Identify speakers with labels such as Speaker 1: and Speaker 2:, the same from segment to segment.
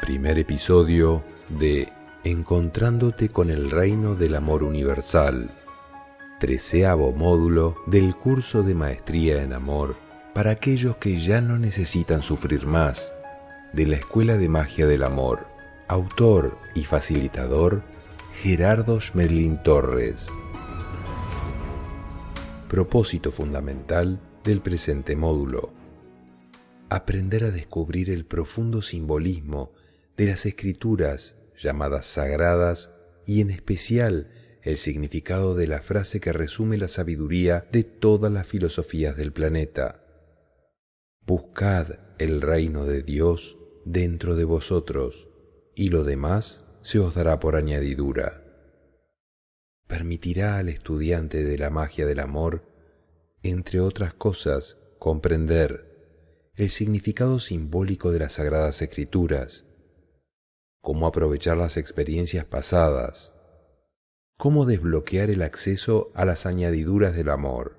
Speaker 1: Primer episodio de Encontrándote con el Reino del Amor Universal, 13º módulo del curso de Maestría en Amor para aquellos que ya no necesitan sufrir más, de la Escuela de Magia del Amor, autor y facilitador Gerardo Schmedlin Torres. Propósito fundamental del presente módulo: aprender a descubrir el profundo simbolismo de las escrituras llamadas sagradas y en especial el significado de la frase que resume la sabiduría de todas las filosofías del planeta. Buscad el reino de Dios dentro de vosotros y lo demás se os dará por añadidura. Permitirá al estudiante de la magia del amor, entre otras cosas, comprender el significado simbólico de las Sagradas Escrituras, cómo aprovechar las experiencias pasadas, cómo desbloquear el acceso a las añadiduras del amor,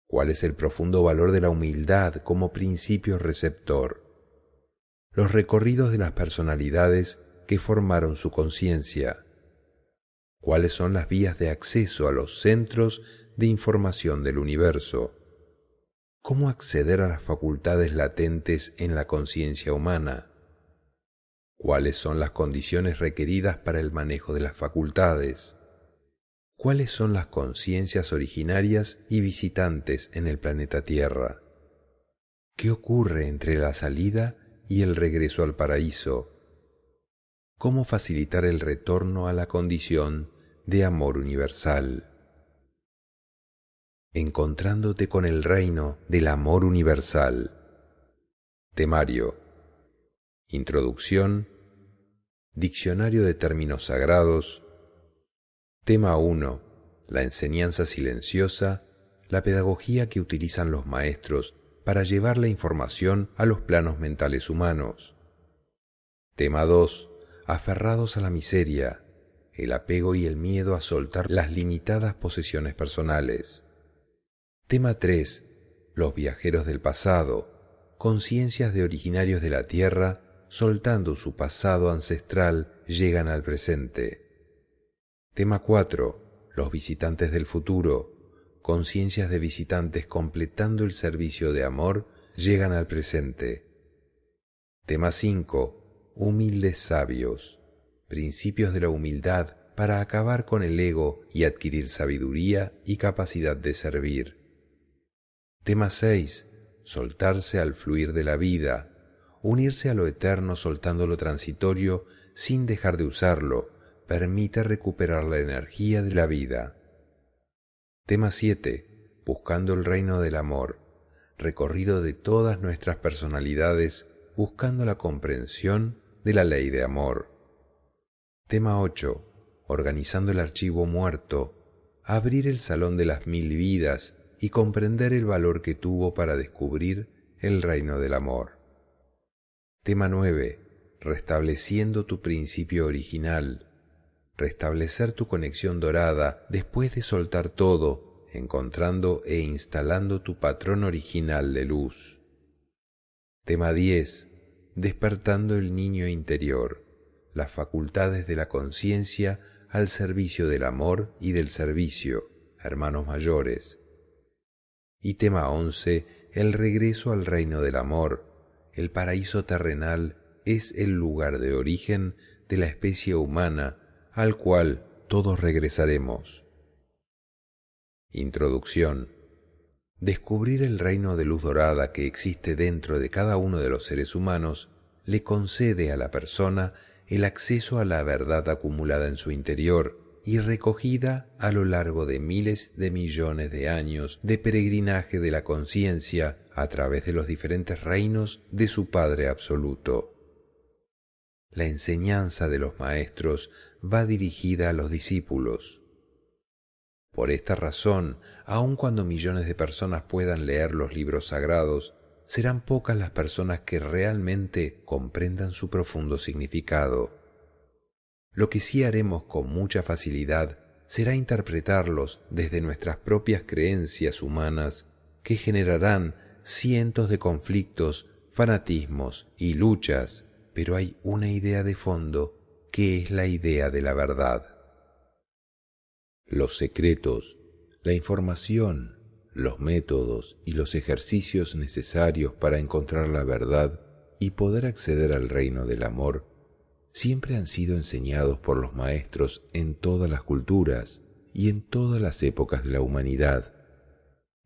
Speaker 1: cuál es el profundo valor de la humildad como principio receptor, los recorridos de las personalidades que formaron su conciencia, cuáles son las vías de acceso a los centros de información del universo, cómo acceder a las facultades latentes en la conciencia humana, cuáles son las condiciones requeridas para el manejo de las facultades, cuáles son las conciencias originarias y visitantes en el planeta Tierra, qué ocurre entre la salida y el regreso al paraíso, cómo facilitar el retorno a la condición de amor universal. Encontrándote con el reino del amor universal. Temario. Introducción. Diccionario de términos sagrados. Tema 1. La enseñanza silenciosa, la pedagogía que utilizan los maestros para llevar la información a los planos mentales humanos. Tema 2. Aferrados a la miseria, el apego y el miedo a soltar las limitadas posesiones personales. Tema 3. Los viajeros del pasado, conciencias de originarios de la Tierra, soltando su pasado ancestral, llegan al presente. Tema 4. Los visitantes del futuro, conciencias de visitantes completando el servicio de amor, llegan al presente. Tema 5. Humildes sabios, principios de la humildad para acabar con el ego y adquirir sabiduría y capacidad de servir. Tema 6. Soltarse al fluir de la vida, unirse a lo eterno soltando lo transitorio sin dejar de usarlo, permite recuperar la energía de la vida. Tema 7. Buscando el reino del amor, recorrido de todas nuestras personalidades, buscando la comprensión de la ley de amor. Tema 8. Organizando el archivo muerto, abrir el salón de las 1000 vidas y comprender el valor que tuvo para descubrir el reino del amor. Tema 9. Restableciendo tu principio original, restablecer tu conexión dorada después de soltar todo, encontrando e instalando tu patrón original de luz. Tema 10. Despertando el niño interior, las facultades de la conciencia al servicio del amor y del servicio, hermanos mayores. Y tema 11. El regreso al reino del amor. El paraíso terrenal es el lugar de origen de la especie humana al cual todos regresaremos. Introducción. Descubrir el reino de luz dorada que existe dentro de cada uno de los seres humanos le concede a la persona el acceso a la verdad acumulada en su interior y recogida a lo largo de miles de millones de años de peregrinaje de la conciencia a través de los diferentes reinos de su Padre Absoluto. La enseñanza de los maestros va dirigida a los discípulos. Por esta razón, aun cuando millones de personas puedan leer los libros sagrados, serán pocas las personas que realmente comprendan su profundo significado. Lo que sí haremos con mucha facilidad será interpretarlos desde nuestras propias creencias humanas que generarán cientos de conflictos, fanatismos y luchas, pero hay una idea de fondo que es la idea de la verdad. Los secretos, la información, los métodos y los ejercicios necesarios para encontrar la verdad y poder acceder al reino del amor siempre han sido enseñados por los maestros en todas las culturas y en todas las épocas de la humanidad.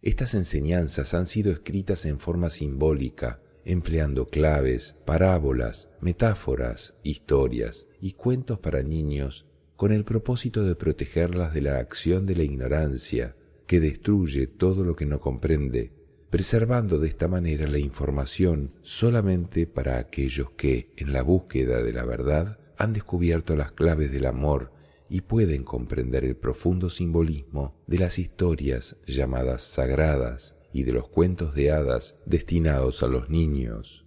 Speaker 1: Estas enseñanzas han sido escritas en forma simbólica, empleando claves, parábolas, metáforas, historias y cuentos para niños con el propósito de protegerlas de la acción de la ignorancia que destruye todo lo que no comprende, preservando de esta manera la información solamente para aquellos que, en la búsqueda de la verdad, han descubierto las claves del amor y pueden comprender el profundo simbolismo de las historias llamadas sagradas y de los cuentos de hadas destinados a los niños.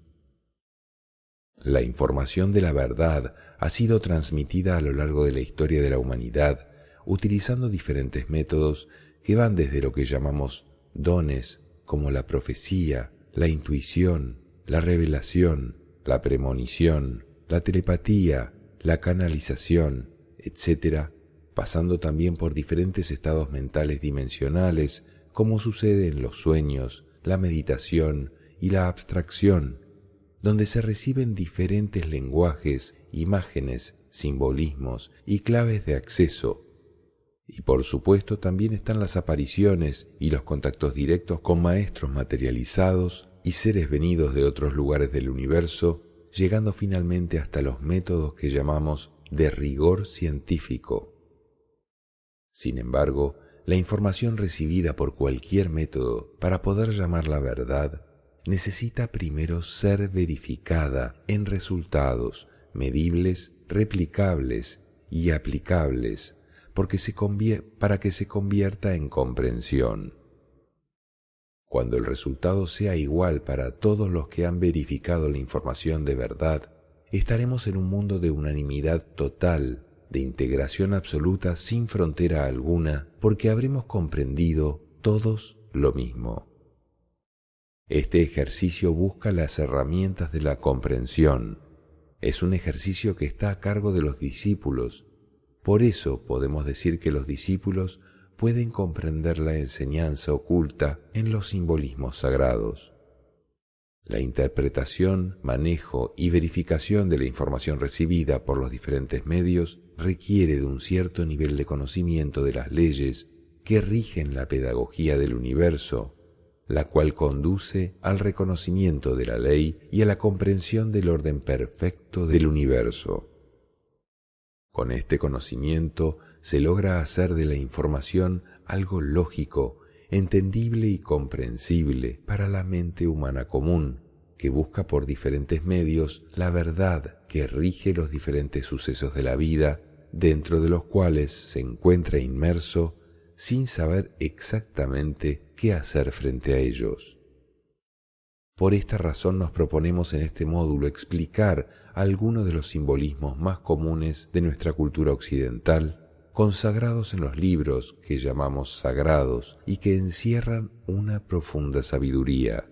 Speaker 1: La información de la verdad ha sido transmitida a lo largo de la historia de la humanidad utilizando diferentes métodos que van desde lo que llamamos dones, como la profecía, la intuición, la revelación, la premonición, la telepatía, la canalización, etc., pasando también por diferentes estados mentales dimensionales, como sucede en los sueños, la meditación y la abstracción, donde se reciben diferentes lenguajes, imágenes, simbolismos y claves de acceso. Y por supuesto también están las apariciones y los contactos directos con maestros materializados y seres venidos de otros lugares del universo, llegando finalmente hasta los métodos que llamamos de rigor científico. Sin embargo, la información recibida por cualquier método para poder llamarla verdad necesita primero ser verificada en resultados medibles, replicables y aplicables, para que se convierta en comprensión. Cuando el resultado sea igual para todos los que han verificado la información de verdad, estaremos en un mundo de unanimidad total, de integración absoluta sin frontera alguna, porque habremos comprendido todos lo mismo. Este ejercicio busca las herramientas de la comprensión. Es un ejercicio que está a cargo de los discípulos. Por eso podemos decir que los discípulos pueden comprender la enseñanza oculta en los simbolismos sagrados. La interpretación, manejo y verificación de la información recibida por los diferentes medios requiere de un cierto nivel de conocimiento de las leyes que rigen la pedagogía del universo, la cual conduce al reconocimiento de la ley y a la comprensión del orden perfecto del universo. Con este conocimiento se logra hacer de la información algo lógico, entendible y comprensible para la mente humana común, que busca por diferentes medios la verdad que rige los diferentes sucesos de la vida, dentro de los cuales se encuentra inmerso sin saber exactamente qué hacer frente a ellos. Por esta razón nos proponemos en este módulo explicar algunos de los simbolismos más comunes de nuestra cultura occidental, consagrados en los libros que llamamos sagrados y que encierran una profunda sabiduría.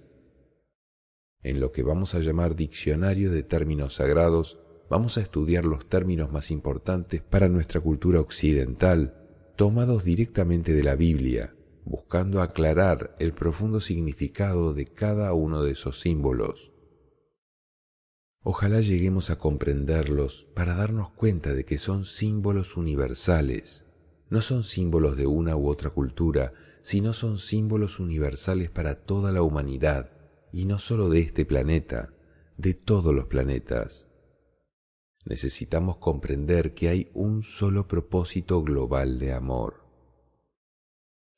Speaker 1: En lo que vamos a llamar diccionario de términos sagrados, vamos a estudiar los términos más importantes para nuestra cultura occidental, tomados directamente de la Biblia, buscando aclarar el profundo significado de cada uno de esos símbolos. Ojalá lleguemos a comprenderlos para darnos cuenta de que son símbolos universales. No son símbolos de una u otra cultura, sino son símbolos universales para toda la humanidad, y no solo de este planeta, de todos los planetas. Necesitamos comprender que hay un solo propósito global de amor.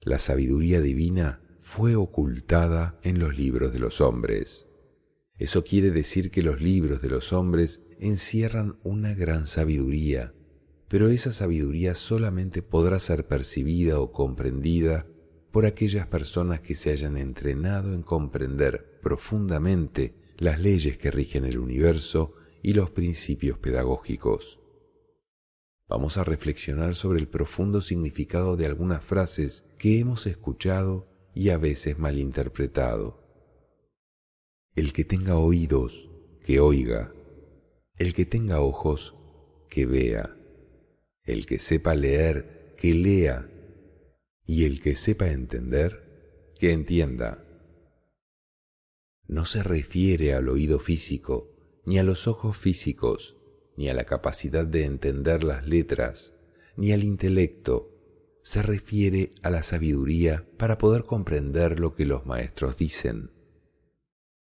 Speaker 1: La sabiduría divina fue ocultada en los libros de los hombres. Eso quiere decir que los libros de los hombres encierran una gran sabiduría, pero esa sabiduría solamente podrá ser percibida o comprendida por aquellas personas que se hayan entrenado en comprender profundamente las leyes que rigen el universo y los principios pedagógicos. Vamos a reflexionar sobre el profundo significado de algunas frases que hemos escuchado y a veces malinterpretado. El que tenga oídos, que oiga. El que tenga ojos, que vea. El que sepa leer, que lea. Y el que sepa entender, que entienda. No se refiere al oído físico, ni a los ojos físicos, ni a la capacidad de entender las letras, ni al intelecto. Se refiere a la sabiduría para poder comprender lo que los maestros dicen.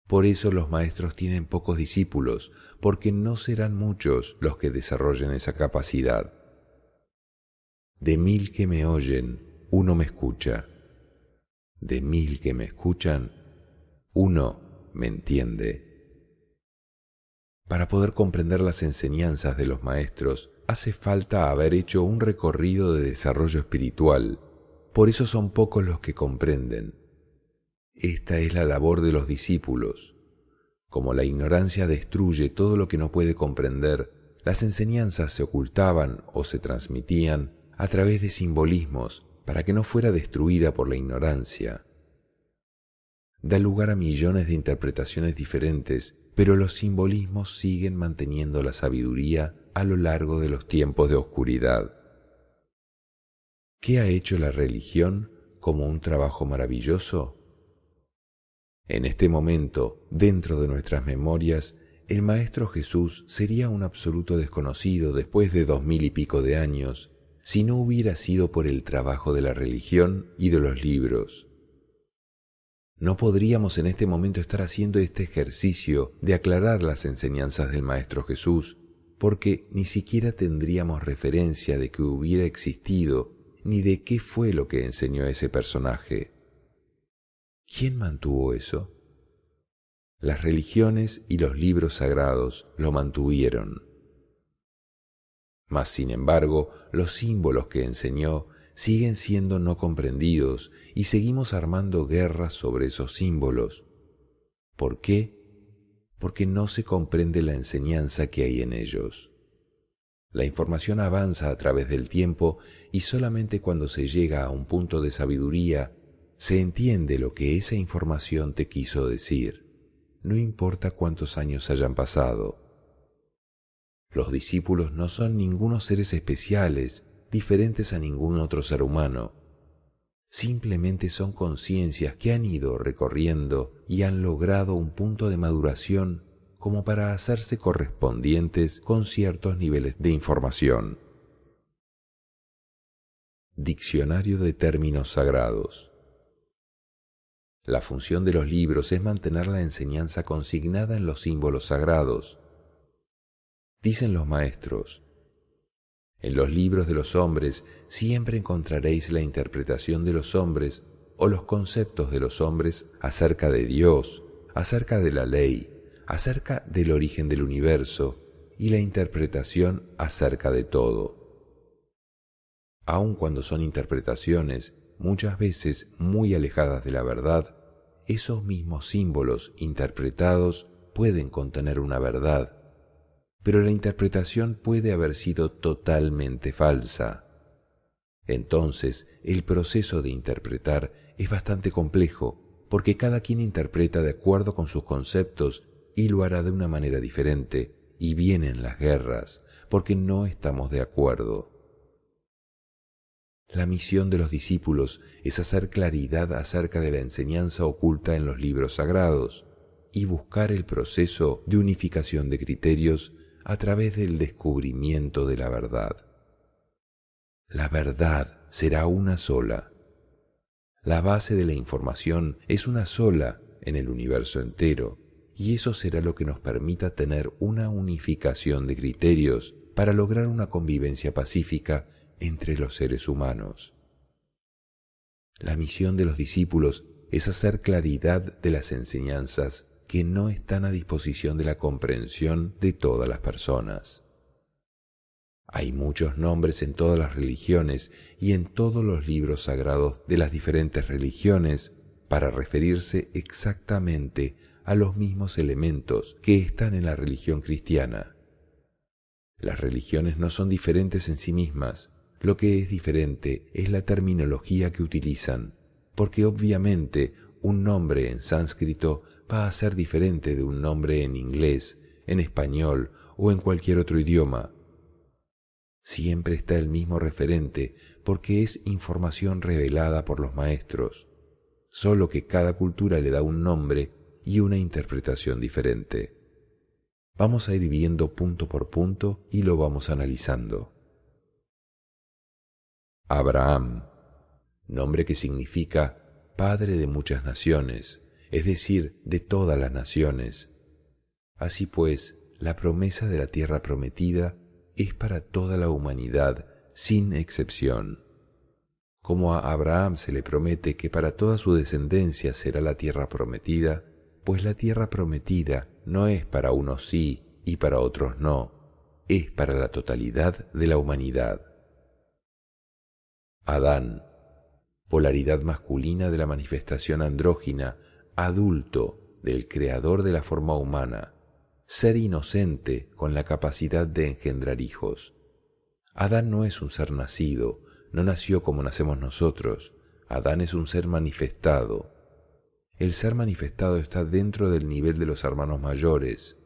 Speaker 1: Por eso los maestros tienen pocos discípulos, porque no serán muchos los que desarrollen esa capacidad. De 1000 que me oyen, uno me escucha. De 1000 que me escuchan, uno me entiende. Para poder comprender las enseñanzas de los maestros, hace falta haber hecho un recorrido de desarrollo espiritual. Por eso son pocos los que comprenden. Esta es la labor de los discípulos. Como la ignorancia destruye todo lo que no puede comprender, las enseñanzas se ocultaban o se transmitían a través de simbolismos para que no fuera destruida por la ignorancia. Da lugar a millones de interpretaciones diferentes, pero los simbolismos siguen manteniendo la sabiduría a lo largo de los tiempos de oscuridad. ¿Qué ha hecho la religión como un trabajo maravilloso? En este momento, dentro de nuestras memorias, el Maestro Jesús sería un absoluto desconocido después de 2000 y pico de años, si no hubiera sido por el trabajo de la religión y de los libros. No podríamos en este momento estar haciendo este ejercicio de aclarar las enseñanzas del Maestro Jesús, porque ni siquiera tendríamos referencia de que hubiera existido ni de qué fue lo que enseñó ese personaje. ¿Quién mantuvo eso? Las religiones y los libros sagrados lo mantuvieron. Mas, sin embargo, los símbolos que enseñó siguen siendo no comprendidos y seguimos armando guerras sobre esos símbolos. ¿Por qué? Porque no se comprende la enseñanza que hay en ellos. La información avanza a través del tiempo y solamente cuando se llega a un punto de sabiduría se entiende lo que esa información te quiso decir, no importa cuántos años hayan pasado. Los discípulos no son ningunos seres especiales, diferentes a ningún otro ser humano. Simplemente son conciencias que han ido recorriendo y han logrado un punto de maduración como para hacerse correspondientes con ciertos niveles de información. Diccionario de términos sagrados. La función de los libros es mantener la enseñanza consignada en los símbolos sagrados. Dicen los maestros: en los libros de los hombres siempre encontraréis la interpretación de los hombres o los conceptos de los hombres acerca de Dios, acerca de la ley, acerca del origen del universo y la interpretación acerca de todo. Aun cuando son interpretaciones muchas veces muy alejadas de la verdad, esos mismos símbolos interpretados pueden contener una verdad, pero la interpretación puede haber sido totalmente falsa. Entonces, el proceso de interpretar es bastante complejo, porque cada quien interpreta de acuerdo con sus conceptos y lo hará de una manera diferente, y vienen las guerras, porque no estamos de acuerdo. La misión de los discípulos es hacer claridad acerca de la enseñanza oculta en los libros sagrados y buscar el proceso de unificación de criterios a través del descubrimiento de la verdad. La verdad será una sola. La base de la información es una sola en el universo entero, y eso será lo que nos permita tener una unificación de criterios para lograr una convivencia pacífica entre los seres humanos. La misión de los discípulos es hacer claridad de las enseñanzas que no están a disposición de la comprensión de todas las personas. Hay muchos nombres en todas las religiones y en todos los libros sagrados de las diferentes religiones para referirse exactamente a los mismos elementos que están en la religión cristiana. Las religiones no son diferentes en sí mismas. Lo que es diferente es la terminología que utilizan, porque obviamente un nombre en sánscrito va a ser diferente de un nombre en inglés, en español o en cualquier otro idioma. Siempre está el mismo referente porque es información revelada por los maestros, solo que cada cultura le da un nombre y una interpretación diferente. Vamos a ir viendo punto por punto y lo vamos analizando. Abraham, nombre que significa Padre de muchas naciones, es decir, de todas las naciones. Así pues, la promesa de la tierra prometida es para toda la humanidad, sin excepción. Como a Abraham se le promete que para toda su descendencia será la tierra prometida, pues la tierra prometida no es para unos sí y para otros no, es para la totalidad de la humanidad. Adán, polaridad masculina de la manifestación andrógina, adulto del creador de la forma humana, ser inocente con la capacidad de engendrar hijos. Adán no es un ser nacido, no nació como nacemos nosotros. Adán es un ser manifestado. El ser manifestado está dentro del nivel de los hermanos mayores.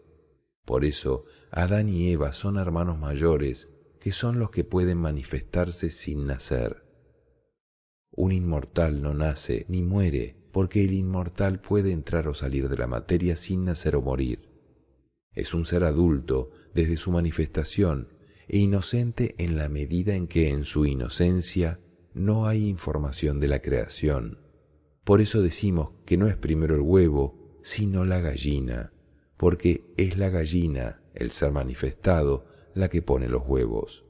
Speaker 1: Por eso, Adán y Eva son hermanos mayores, que son los que pueden manifestarse sin nacer. Un inmortal no nace ni muere, porque el inmortal puede entrar o salir de la materia sin nacer o morir. Es un ser adulto desde su manifestación e inocente en la medida en que en su inocencia no hay información de la creación. Por eso decimos que no es primero el huevo, sino la gallina, porque es la gallina, el ser manifestado, la que pone los huevos.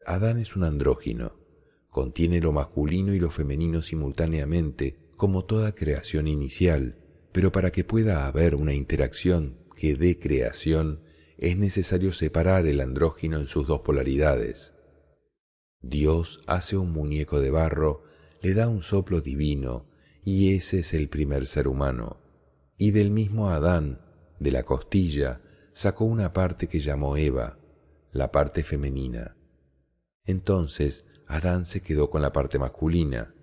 Speaker 1: Adán es un andrógino. Contiene lo masculino y lo femenino simultáneamente, como toda creación inicial, pero para que pueda haber una interacción que dé creación, es necesario separar el andrógino en sus dos polaridades. Dios hace un muñeco de barro, le da un soplo divino, y ese es el primer ser humano. Y del mismo Adán, de la costilla, sacó una parte que llamó Eva, la parte femenina. Entonces, Adán se quedó con la parte masculina.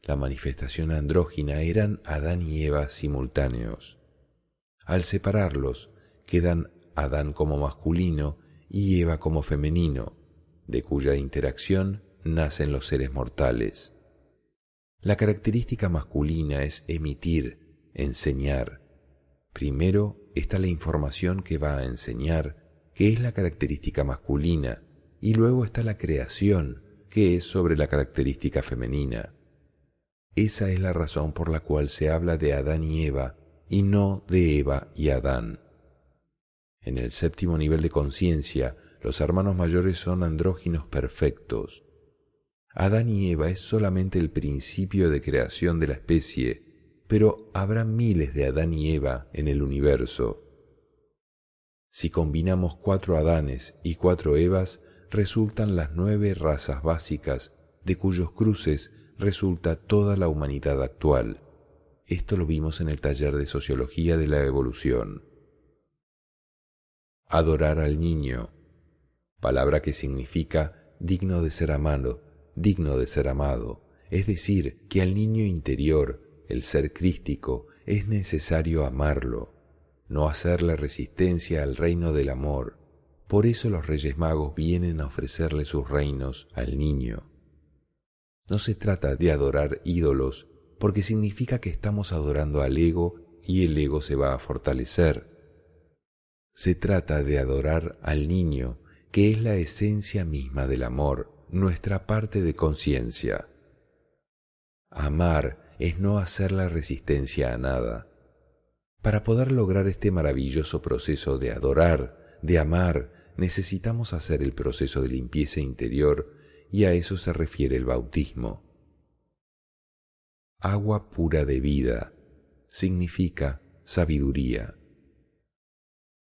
Speaker 1: La manifestación andrógina eran Adán y Eva simultáneos. Al separarlos, quedan Adán como masculino y Eva como femenino, de cuya interacción nacen los seres mortales. La característica masculina es emitir, enseñar. Primero está la información que va a enseñar, que es la característica masculina, y luego está la creación, que es sobre la característica femenina. Esa es la razón por la cual se habla de Adán y Eva y no de Eva y Adán. En el séptimo nivel de conciencia, los hermanos mayores son andróginos perfectos. Adán y Eva es solamente el principio de creación de la especie, pero habrá miles de Adán y Eva en el universo. Si combinamos 4 Adanes y 4 Evas, resultan las 9 razas básicas, de cuyos cruces resulta toda la humanidad actual. Esto lo vimos en el taller de Sociología de la Evolución. Adorar al niño, palabra que significa digno de ser amado, digno de ser amado, es decir, que al niño interior, el ser crístico, es necesario amarlo, no hacerle resistencia al reino del amor. Por eso los Reyes Magos vienen a ofrecerle sus reinos al niño. No se trata de adorar ídolos, porque significa que estamos adorando al ego y el ego se va a fortalecer. Se trata de adorar al niño, que es la esencia misma del amor, nuestra parte de conciencia. Amar es no hacer la resistencia a nada. Para poder lograr este maravilloso proceso de adorar, de amar, necesitamos hacer el proceso de limpieza interior y a eso se refiere el bautismo. Agua pura de vida significa sabiduría.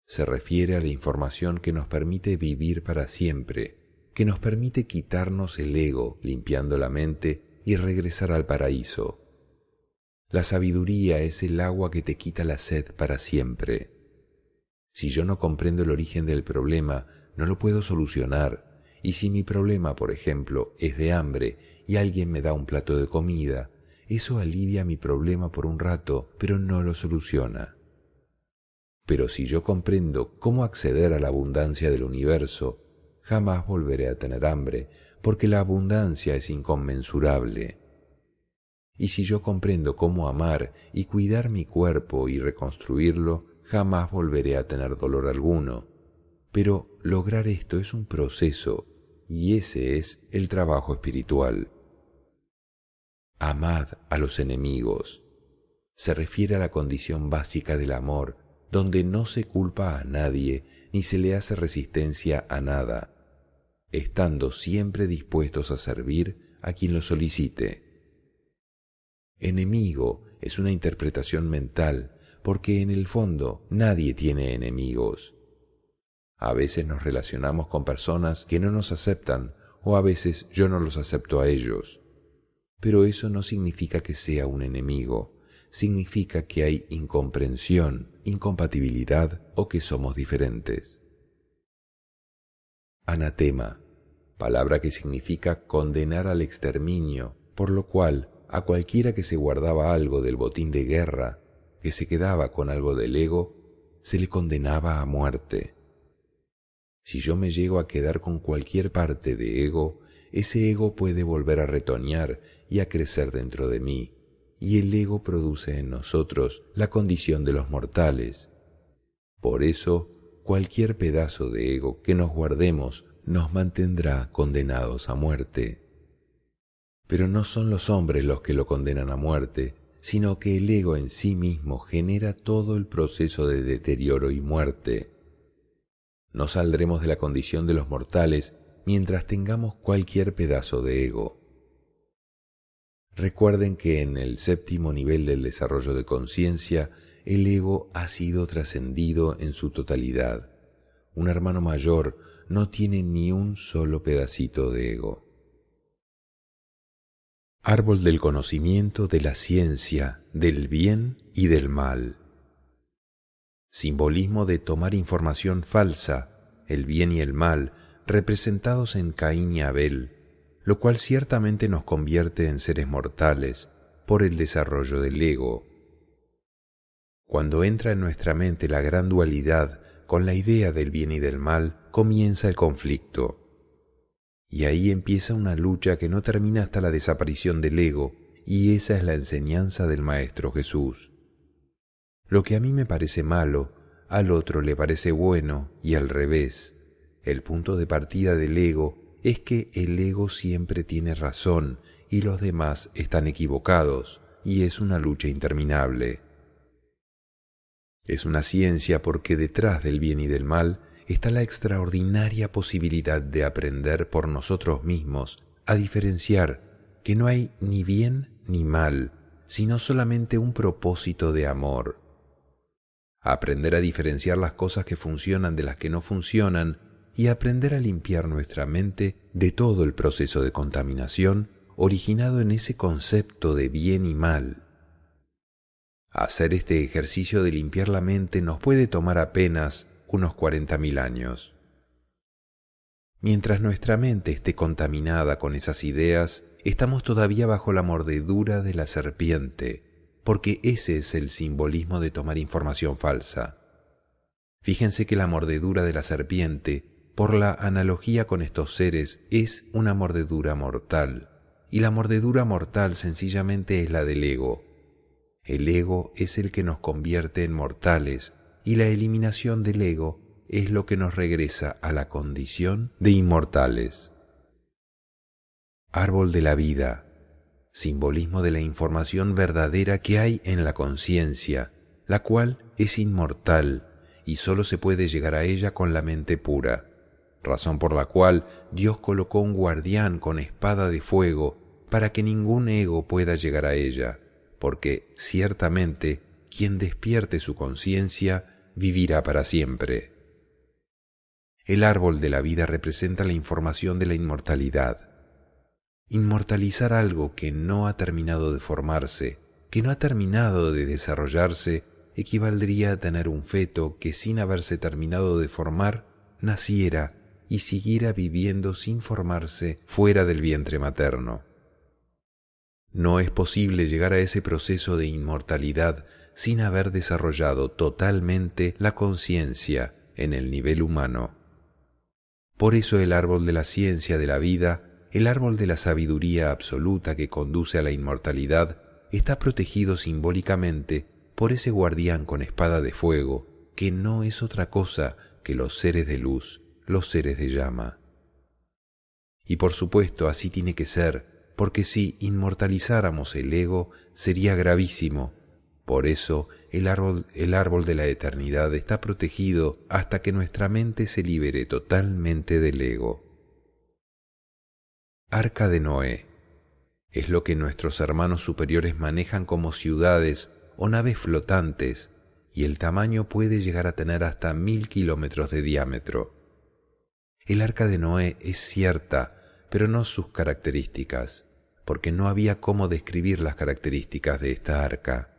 Speaker 1: Se refiere a la información que nos permite vivir para siempre, que nos permite quitarnos el ego, limpiando la mente y regresar al paraíso. La sabiduría es el agua que te quita la sed para siempre. Si yo no comprendo el origen del problema, no lo puedo solucionar, y si mi problema, por ejemplo, es de hambre y alguien me da un plato de comida, eso alivia mi problema por un rato, pero no lo soluciona. Pero si yo comprendo cómo acceder a la abundancia del universo, jamás volveré a tener hambre, porque la abundancia es inconmensurable. Y si yo comprendo cómo amar y cuidar mi cuerpo y reconstruirlo, jamás volveré a tener dolor alguno. Pero lograr esto es un proceso, y ese es el trabajo espiritual. Amad a los enemigos. Se refiere a la condición básica del amor, donde no se culpa a nadie ni se le hace resistencia a nada, estando siempre dispuestos a servir a quien lo solicite. Enemigo es una interpretación mental, porque en el fondo nadie tiene enemigos. A veces nos relacionamos con personas que no nos aceptan, o a veces yo no los acepto a ellos. Pero eso no significa que sea un enemigo, significa que hay incomprensión, incompatibilidad o que somos diferentes. Anatema, palabra que significa condenar al exterminio, por lo cual a cualquiera que se guardaba algo del botín de guerra, que se quedaba con algo del ego, se le condenaba a muerte. Si yo me llego a quedar con cualquier parte de ego, ese ego puede volver a retoñar y a crecer dentro de mí, y el ego produce en nosotros la condición de los mortales. Por eso, cualquier pedazo de ego que nos guardemos nos mantendrá condenados a muerte. Pero no son los hombres los que lo condenan a muerte, sino que el ego en sí mismo genera todo el proceso de deterioro y muerte. No saldremos de la condición de los mortales mientras tengamos cualquier pedazo de ego. Recuerden que en el séptimo nivel del desarrollo de conciencia, el ego ha sido trascendido en su totalidad. Un hermano mayor no tiene ni un solo pedacito de ego. Árbol del conocimiento de la ciencia, del bien y del mal. Simbolismo de tomar información falsa, el bien y el mal, representados en Caín y Abel, lo cual ciertamente nos convierte en seres mortales por el desarrollo del ego. Cuando entra en nuestra mente la gran dualidad con la idea del bien y del mal, comienza el conflicto. Y ahí empieza una lucha que no termina hasta la desaparición del ego, y esa es la enseñanza del Maestro Jesús. Lo que a mí me parece malo, al otro le parece bueno, y al revés. El punto de partida del ego es que el ego siempre tiene razón y los demás están equivocados, y es una lucha interminable. Es una ciencia porque detrás del bien y del mal está la extraordinaria posibilidad de aprender por nosotros mismos a diferenciar que no hay ni bien ni mal, sino solamente un propósito de amor. Aprender a diferenciar las cosas que funcionan de las que no funcionan y aprender a limpiar nuestra mente de todo el proceso de contaminación originado en ese concepto de bien y mal. Hacer este ejercicio de limpiar la mente nos puede tomar apenas unos 40.000 años. Mientras nuestra mente esté contaminada con esas ideas, estamos todavía bajo la mordedura de la serpiente, porque ese es el simbolismo de tomar información falsa. Fíjense que la mordedura de la serpiente, por la analogía con estos seres, es una mordedura mortal, y la mordedura mortal sencillamente es la del ego. El ego es el que nos convierte en mortales, y la eliminación del ego es lo que nos regresa a la condición de inmortales. Árbol de la vida, simbolismo de la información verdadera que hay en la conciencia, la cual es inmortal y solo se puede llegar a ella con la mente pura, razón por la cual Dios colocó un guardián con espada de fuego para que ningún ego pueda llegar a ella, porque ciertamente quien despierte su conciencia vivirá para siempre. El árbol de la vida representa la información de la inmortalidad. Inmortalizar algo que no ha terminado de formarse, que no ha terminado de desarrollarse, equivaldría a tener un feto que sin haberse terminado de formar, naciera y siguiera viviendo sin formarse fuera del vientre materno. No es posible llegar a ese proceso de inmortalidad sin haber desarrollado totalmente la conciencia en el nivel humano. Por eso el árbol de la ciencia de la vida, el árbol de la sabiduría absoluta que conduce a la inmortalidad, está protegido simbólicamente por ese guardián con espada de fuego, que no es otra cosa que los seres de luz, los seres de llama. Y por supuesto así tiene que ser, porque si inmortalizáramos el ego sería gravísimo. Por eso el árbol de la eternidad está protegido hasta que nuestra mente se libere totalmente del ego. Arca de Noé es lo que nuestros hermanos superiores manejan como ciudades o naves flotantes, y el tamaño puede llegar a tener hasta 1000 kilómetros de diámetro. El Arca de Noé es cierta, pero no sus características, porque no había cómo describir las características de esta arca.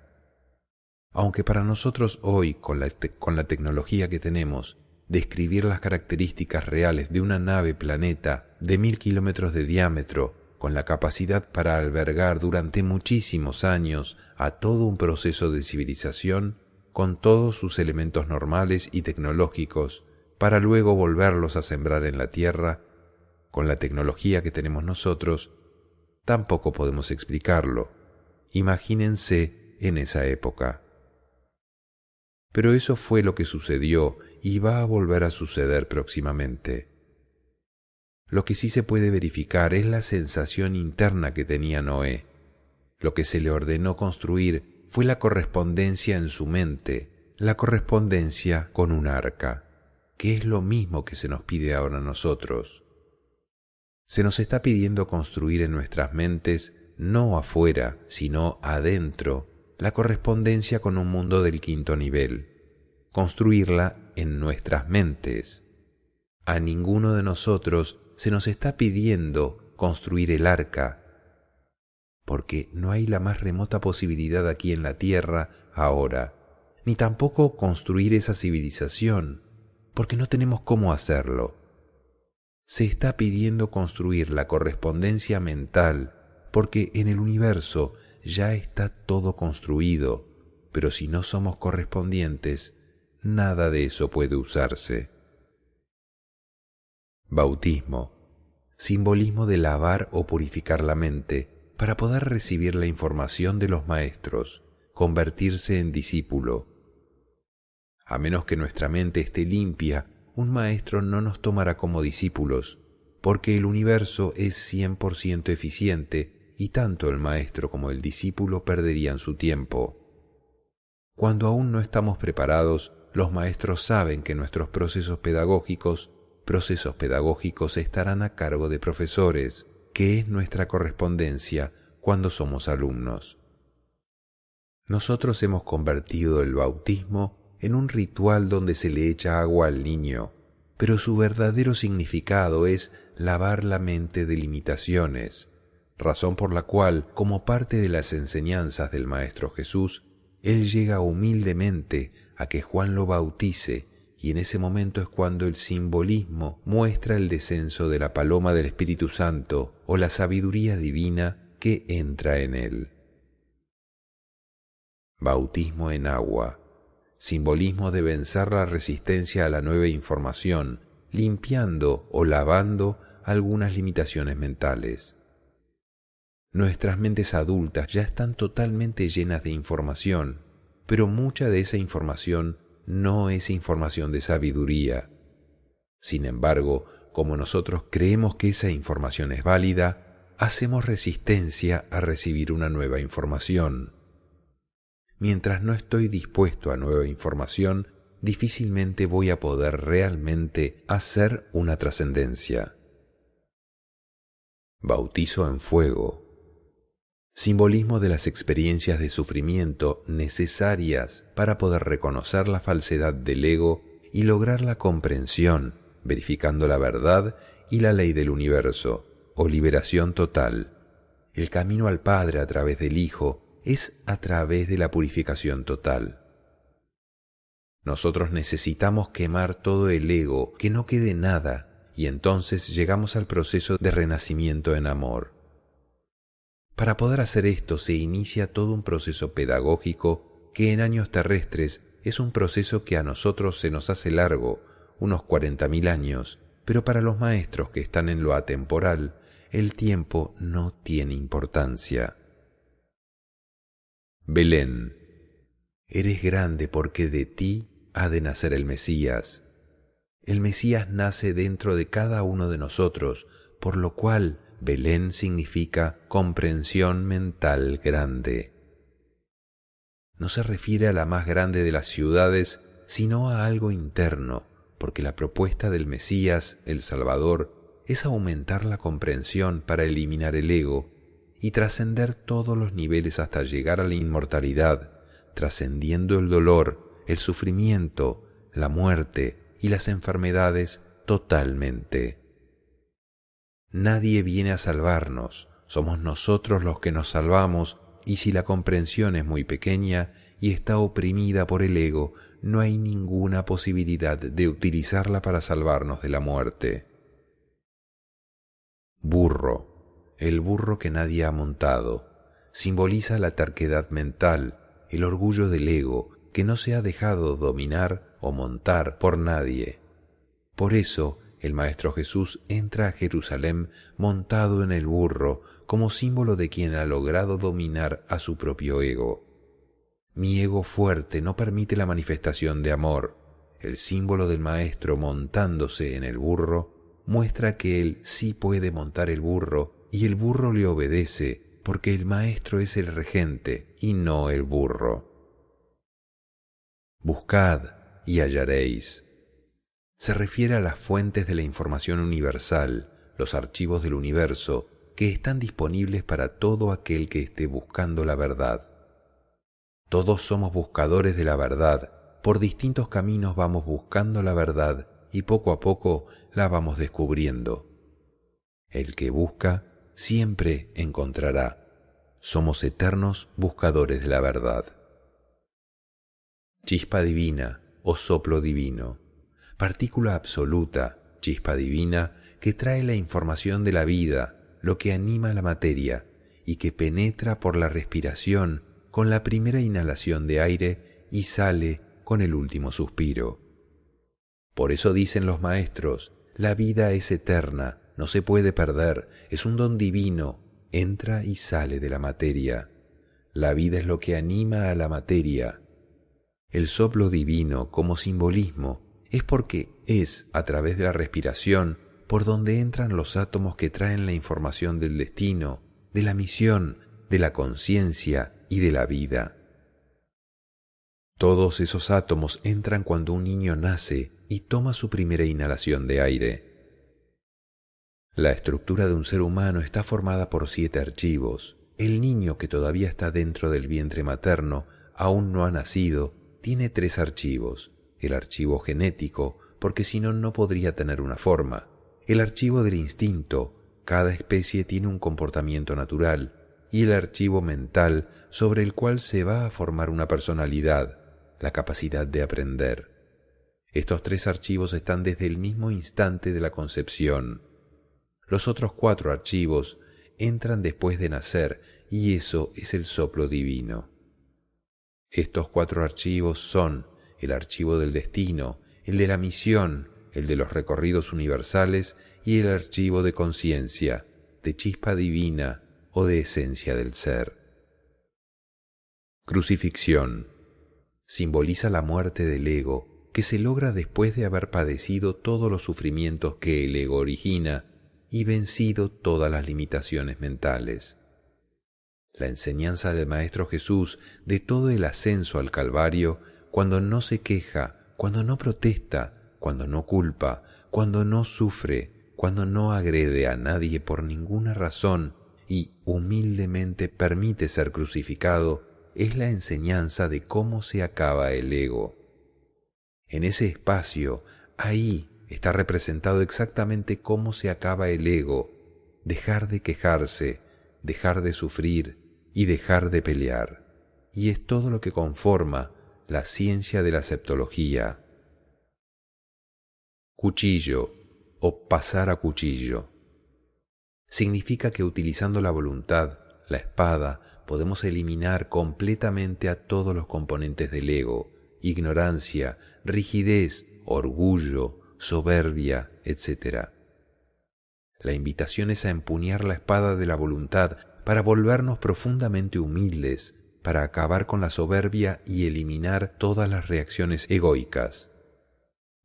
Speaker 1: Aunque para nosotros hoy, con la tecnología que tenemos, describir las características reales de una nave planeta de 1000 kilómetros de diámetro, con la capacidad para albergar durante muchísimos años a todo un proceso de civilización, con todos sus elementos normales y tecnológicos, para luego volverlos a sembrar en la Tierra, con la tecnología que tenemos nosotros, tampoco podemos explicarlo. Imagínense en esa época. Pero eso fue lo que sucedió y va a volver a suceder próximamente. Lo que sí se puede verificar es la sensación interna que tenía Noé. Lo que se le ordenó construir fue la correspondencia en su mente, la correspondencia con un arca, que es lo mismo que se nos pide ahora a nosotros. Se nos está pidiendo construir en nuestras mentes, no afuera, sino adentro, la correspondencia con un mundo del quinto nivel, construirla en nuestras mentes. A ninguno de nosotros se nos está pidiendo construir el arca, porque no hay la más remota posibilidad aquí en la Tierra ahora, ni tampoco construir esa civilización, porque no tenemos cómo hacerlo. Se está pidiendo construir la correspondencia mental, porque en el universo ya está todo construido, pero si no somos correspondientes, nada de eso puede usarse. Bautismo, simbolismo de lavar o purificar la mente para poder recibir la información de los maestros, convertirse en discípulo. A menos que nuestra mente esté limpia, un maestro no nos tomará como discípulos, porque el universo es 100% eficiente y tanto el maestro como el discípulo perderían su tiempo. Cuando aún no estamos preparados, los maestros saben que nuestros procesos pedagógicos estarán a cargo de profesores, que es nuestra correspondencia cuando somos alumnos. Nosotros hemos convertido el bautismo en un ritual donde se le echa agua al niño, pero su verdadero significado es lavar la mente de limitaciones, razón por la cual, como parte de las enseñanzas del Maestro Jesús, Él llega humildemente a que Juan lo bautice, y en ese momento es cuando el simbolismo muestra el descenso de la paloma del Espíritu Santo o la sabiduría divina que entra en él. Bautismo en agua, simbolismo de vencer la resistencia a la nueva información, limpiando o lavando algunas limitaciones mentales. Nuestras mentes adultas ya están totalmente llenas de información, pero mucha de esa información no es información de sabiduría. Sin embargo, como nosotros creemos que esa información es válida, hacemos resistencia a recibir una nueva información. Mientras no estoy dispuesto a nueva información, difícilmente voy a poder realmente hacer una trascendencia. Bautizo en fuego, simbolismo de las experiencias de sufrimiento necesarias para poder reconocer la falsedad del ego y lograr la comprensión, verificando la verdad y la ley del universo, o liberación total. El camino al Padre a través del Hijo es a través de la purificación total. Nosotros necesitamos quemar todo el ego, que no quede nada, y entonces llegamos al proceso de renacimiento en amor. Para poder hacer esto se inicia todo un proceso pedagógico que en años terrestres es un proceso que a nosotros se nos hace largo, unos 40.000 años, pero para los maestros que están en lo atemporal, el tiempo no tiene importancia. Belén, eres grande porque de ti ha de nacer el Mesías. El Mesías nace dentro de cada uno de nosotros, por lo cual Belén significa comprensión mental grande. No se refiere a la más grande de las ciudades, sino a algo interno, porque la propuesta del Mesías, el Salvador, es aumentar la comprensión para eliminar el ego y trascender todos los niveles hasta llegar a la inmortalidad, trascendiendo el dolor, el sufrimiento, la muerte y las enfermedades totalmente. Nadie viene a salvarnos, somos nosotros los que nos salvamos, y si la comprensión es muy pequeña y está oprimida por el ego, no hay ninguna posibilidad de utilizarla para salvarnos de la muerte. Burro, el burro que nadie ha montado, simboliza la terquedad mental, el orgullo del ego que no se ha dejado dominar o montar por nadie. Por eso, el Maestro Jesús entra a Jerusalén montado en el burro como símbolo de quien ha logrado dominar a su propio ego. Mi ego fuerte no permite la manifestación de amor. El símbolo del Maestro montándose en el burro muestra que él sí puede montar el burro y el burro le obedece porque el Maestro es el regente y no el burro. Buscad y hallaréis. Se refiere a las fuentes de la información universal, los archivos del universo, que están disponibles para todo aquel que esté buscando la verdad. Todos somos buscadores de la verdad, por distintos caminos vamos buscando la verdad y poco a poco la vamos descubriendo. El que busca siempre encontrará. Somos eternos buscadores de la verdad. Chispa divina o soplo divino. Partícula absoluta, chispa divina, que trae la información de la vida, lo que anima la materia, y que penetra por la respiración con la primera inhalación de aire y sale con el último suspiro. Por eso dicen los maestros, la vida es eterna, no se puede perder, es un don divino, entra y sale de la materia. La vida es lo que anima a la materia. El soplo divino, como simbolismo, es porque es a través de la respiración por donde entran los átomos que traen la información del destino, de la misión, de la conciencia y de la vida. Todos esos átomos entran cuando un niño nace y toma su primera inhalación de aire. La estructura de un ser humano está formada por 7 archivos. El niño que todavía está dentro del vientre materno, aún no ha nacido, tiene 3 archivos. El archivo genético, porque si no, no podría tener una forma. El archivo del instinto, cada especie tiene un comportamiento natural. Y el archivo mental, sobre el cual se va a formar una personalidad, la capacidad de aprender. Estos 3 archivos están desde el mismo instante de la concepción. Los otros 4 archivos entran después de nacer, y eso es el soplo divino. Estos 4 archivos son el archivo del destino, el de la misión, el de los recorridos universales y el archivo de conciencia, de chispa divina o de esencia del ser. Crucifixión. Simboliza la muerte del ego que se logra después de haber padecido todos los sufrimientos que el ego origina y vencido todas las limitaciones mentales. La enseñanza del Maestro Jesús de todo el ascenso al Calvario, cuando no se queja, cuando no protesta, cuando no culpa, cuando no sufre, cuando no agrede a nadie por ninguna razón y humildemente permite ser crucificado, es la enseñanza de cómo se acaba el ego. En ese espacio, ahí está representado exactamente cómo se acaba el ego, dejar de quejarse, dejar de sufrir y dejar de pelear. Y es todo lo que conforma la ciencia de la septología. Cuchillo o pasar a cuchillo. Significa que utilizando la voluntad, la espada, podemos eliminar completamente a todos los componentes del ego: ignorancia, rigidez, orgullo, soberbia, etc. La invitación es a empuñar la espada de la voluntad para volvernos profundamente humildes, para acabar con la soberbia y eliminar todas las reacciones egoicas.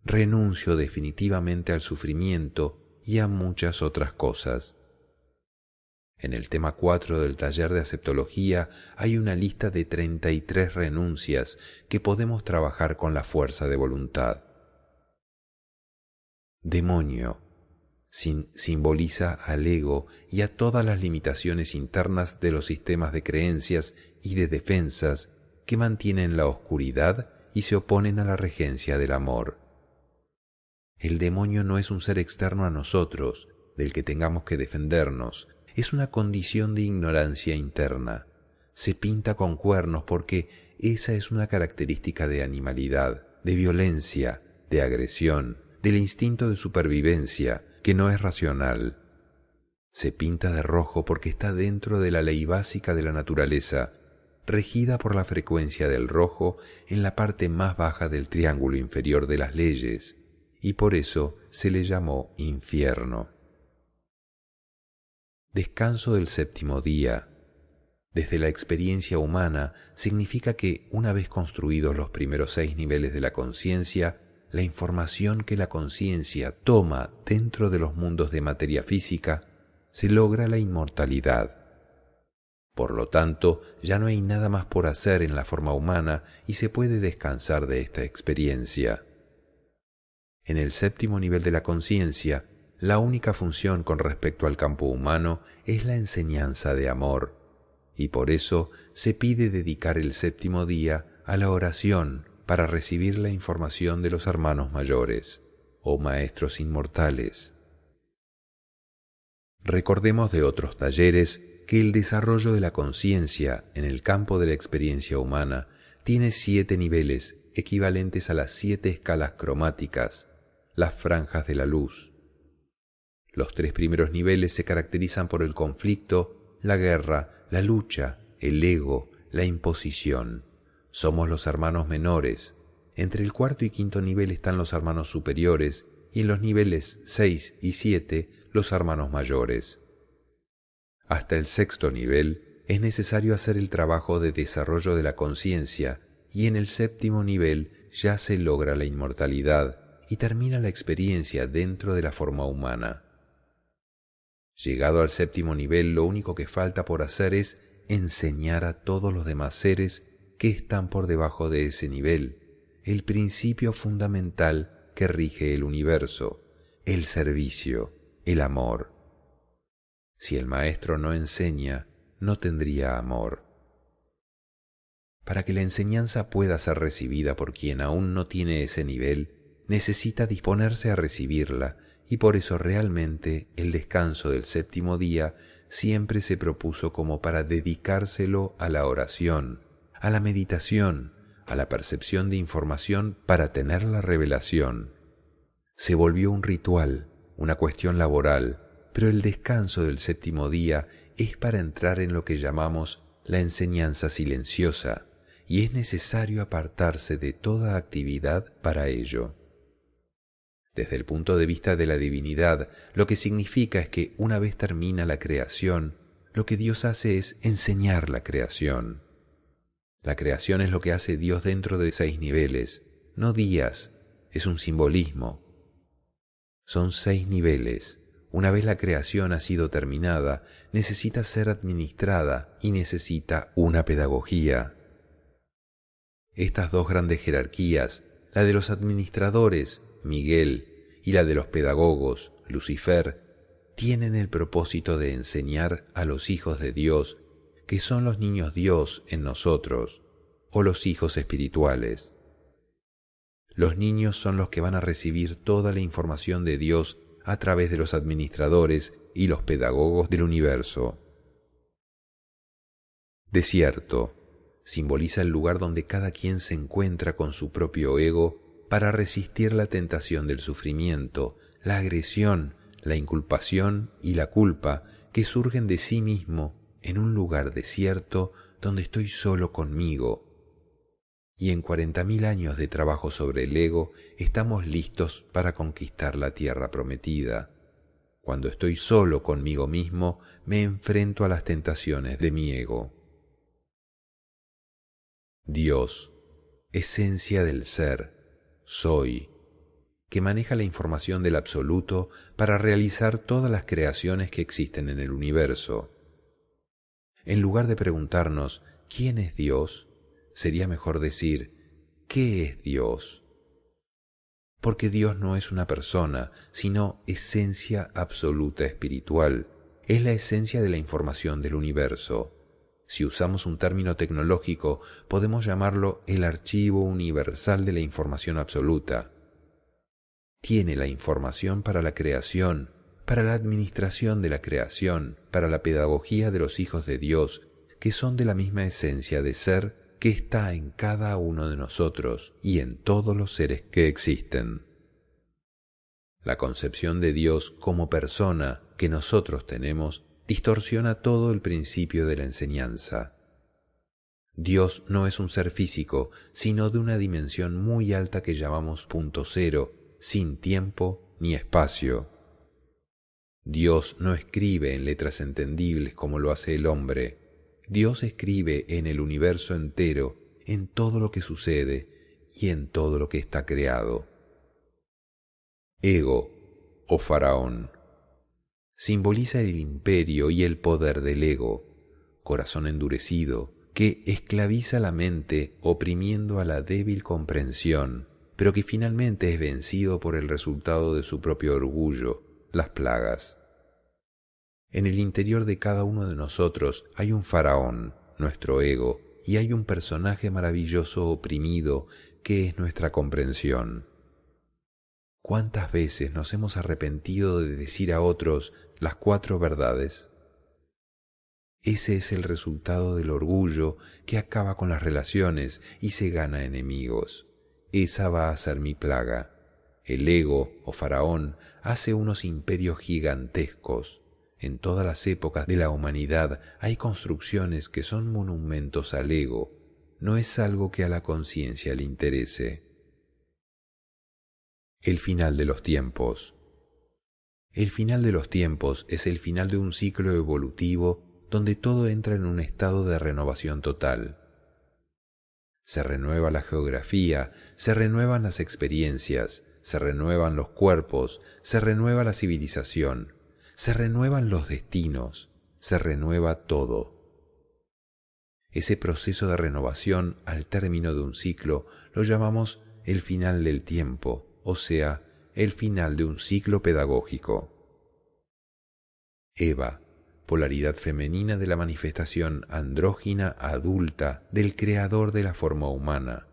Speaker 1: Renuncio definitivamente al sufrimiento y a muchas otras cosas. En el tema 4 del taller de aceptología hay una lista de 33 renuncias que podemos trabajar con la fuerza de voluntad. Demonio simboliza al ego y a todas las limitaciones internas de los sistemas de creencias y de defensas que mantienen la oscuridad y se oponen a la regencia del amor. El demonio no es un ser externo a nosotros, del que tengamos que defendernos. Es una condición de ignorancia interna. Se pinta con cuernos porque esa es una característica de animalidad, de violencia, de agresión, del instinto de supervivencia, que no es racional. Se pinta de rojo porque está dentro de la ley básica de la naturaleza, regida por la frecuencia del rojo en la parte más baja del triángulo inferior de las leyes, y por eso se le llamó infierno. Descanso del séptimo día. Desde la experiencia humana significa que, una vez construidos los primeros 6 niveles de la conciencia, la información que la conciencia toma dentro de los mundos de materia física, se logra la inmortalidad. Por lo tanto, ya no hay nada más por hacer en la forma humana y se puede descansar de esta experiencia. En el séptimo nivel de la conciencia, la única función con respecto al campo humano es la enseñanza de amor, y por eso se pide dedicar el séptimo día a la oración para recibir la información de los hermanos mayores, o maestros inmortales. Recordemos de otros talleres que el desarrollo de la conciencia en el campo de la experiencia humana tiene 7 niveles equivalentes a las 7 escalas cromáticas, las franjas de la luz. Los 3 primeros niveles se caracterizan por el conflicto, la guerra, la lucha, el ego, la imposición. Somos los hermanos menores. Entre el 4 y 5 nivel están los hermanos superiores y en los niveles 6 y 7 los hermanos mayores. Hasta el 6º nivel es necesario hacer el trabajo de desarrollo de la conciencia y en el 7º nivel ya se logra la inmortalidad y termina la experiencia dentro de la forma humana. Llegado al 7º nivel, lo único que falta por hacer es enseñar a todos los demás seres que están por debajo de ese nivel el principio fundamental que rige el universo, el servicio, el amor. Si el maestro no enseña, no tendría amor. Para que la enseñanza pueda ser recibida por quien aún no tiene ese nivel, necesita disponerse a recibirla, y por eso realmente el descanso del 7º día siempre se propuso como para dedicárselo a la oración, a la meditación, a la percepción de información para tener la revelación. Se volvió un ritual, una cuestión laboral, pero el descanso del 7º día es para entrar en lo que llamamos la enseñanza silenciosa, y es necesario apartarse de toda actividad para ello. Desde el punto de vista de la divinidad, lo que significa es que una vez termina la creación, lo que Dios hace es enseñar la creación. La creación es lo que hace Dios dentro de 6 niveles, no días, es un simbolismo. Son 6 niveles. Una vez la creación ha sido terminada, necesita ser administrada y necesita una pedagogía. Estas 2 grandes jerarquías, la de los administradores, Miguel, y la de los pedagogos, Lucifer, tienen el propósito de enseñar a los hijos de Dios, que son los niños Dios en nosotros, o los hijos espirituales. Los niños son los que van a recibir toda la información de Dios a través de los administradores y los pedagogos del universo. Desierto simboliza el lugar donde cada quien se encuentra con su propio ego para resistir la tentación del sufrimiento, la agresión, la inculpación y la culpa que surgen de sí mismo en un lugar desierto donde estoy solo conmigo. Y en 40.000 años de trabajo sobre el ego, estamos listos para conquistar la tierra prometida. Cuando estoy solo conmigo mismo, me enfrento a las tentaciones de mi ego. Dios, esencia del ser, soy, que maneja la información del absoluto para realizar todas las creaciones que existen en el universo. En lugar de preguntarnos ¿quién es Dios?, sería mejor decir ¿qué es Dios? Porque Dios no es una persona, sino esencia absoluta espiritual. Es la esencia de la información del universo. Si usamos un término tecnológico, podemos llamarlo el archivo universal de la información absoluta. Tiene la información para la creación, para la administración de la creación, para la pedagogía de los hijos de Dios, que son de la misma esencia de ser que está en cada uno de nosotros y en todos los seres que existen. La concepción de Dios como persona que nosotros tenemos distorsiona todo el principio de la enseñanza. Dios no es un ser físico, sino de una dimensión muy alta que llamamos punto cero, sin tiempo ni espacio. Dios no escribe en letras entendibles como lo hace el hombre. Dios escribe en el universo entero, en todo lo que sucede y en todo lo que está creado. Ego o faraón simboliza el imperio y el poder del ego, corazón endurecido que esclaviza la mente oprimiendo a la débil comprensión, pero que finalmente es vencido por el resultado de su propio orgullo, las plagas. En el interior de cada uno de nosotros hay un faraón, nuestro ego, y hay un personaje maravilloso oprimido que es nuestra comprensión. ¿Cuántas veces nos hemos arrepentido de decir a otros las 4 verdades? Ese es el resultado del orgullo que acaba con las relaciones y se gana enemigos. Esa va a ser mi plaga. El ego o faraón hace unos imperios gigantescos. En todas las épocas de la humanidad hay construcciones que son monumentos al ego. No es algo que a la conciencia le interese. El final de los tiempos. El final de los tiempos es el final de un ciclo evolutivo donde todo entra en un estado de renovación total. Se renueva la geografía, se renuevan las experiencias, se renuevan los cuerpos, se renueva la civilización, se renuevan los destinos, se renueva todo. Ese proceso de renovación al término de un ciclo lo llamamos el final del tiempo, o sea, el final de un ciclo pedagógico. Eva, polaridad femenina de la manifestación andrógina adulta del creador de la forma humana.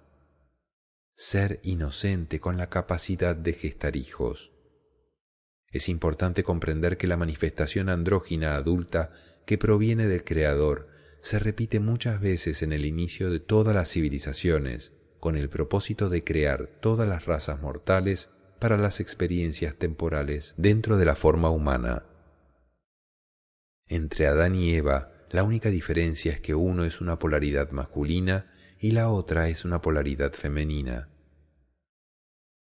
Speaker 1: Ser inocente con la capacidad de gestar hijos. Es importante comprender que la manifestación andrógina adulta que proviene del creador se repite muchas veces en el inicio de todas las civilizaciones, con el propósito de crear todas las razas mortales para las experiencias temporales dentro de la forma humana. Entre Adán y Eva, la única diferencia es que uno es una polaridad masculina y la otra es una polaridad femenina.